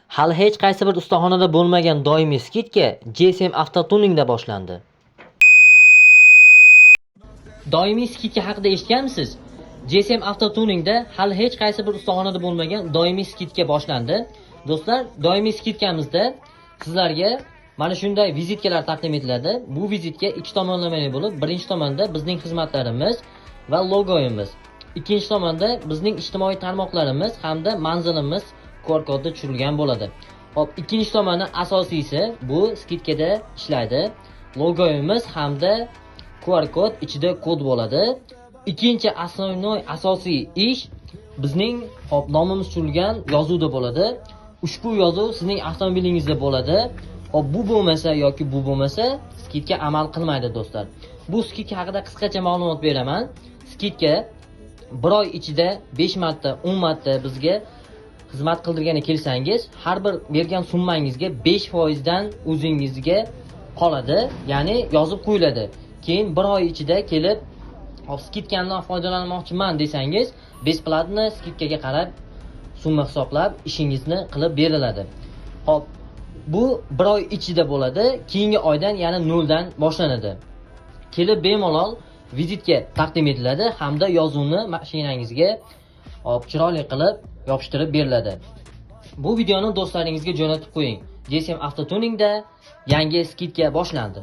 Hali hech qaysi bir ustaxonada bo'lmagan doimiy skidka GSM Avtotuningda boshlandi. Doimiy skidka haqida eshitganmisiz? GSM Avtotuningda hali hech qaysi bir ustaxonada bo'lmagan doimiy skidka boshlandi. Do'stlar, doimiy skidkamizda sizlarga mana shunday vizitkalar taqdim etiladi. Bu vizitka ikki tomonlamali bo'lib, birinchi tomonda bizning xizmatlarimiz va logoyimiz, ikkinchi tomonda bizning ijtimoiy tarmoqlarimiz hamda manzilimiz QR kodda tushirilgan bo'ladi. Hop, ikkinchi tomoni asosiysi bu skidkada ishlaydi. Logoyimiz hamda QR kod ichida kod bo'ladi. Ikkinchi asosiy ish bizning nomimiz tushirilgan yozuvda bo'ladi. Ushbu yozuv sizning avtomobilingizda bo'ladi. Hop, bu bo'lmasa yoki bu bo'lmasa skidka amal qilmaydi do'stlar. Bu skidka haqida qisqacha ma'lumot beraman. Skidka 1 oy ichida 5 marta, 10 marta bizga xizmat qildirgani kelsangiz, har bir bergan summangizga 5% dan o'zingizga qoladi, ya'ni yozib qo'yiladi. Keyin 1 oy ichida kelib, skidkamdan foydalanmoqchiman desangiz, besplatni skidkaga qarab summa hisoblab ishingizni qilib beriladi. Hop, bu 1 oy ichida bo'ladi, keyingi oydan ya'ni 0 dan boshlanadi. Kelib bemalol vizitka taqdim etiladi hamda yozuvni mashinangizga chiroyli qilib yopishtirib beriladi. Bu videoni do'stlaringizga jo'natib qo'ying. GSM Avtotuningda yangi skidka boshlandi.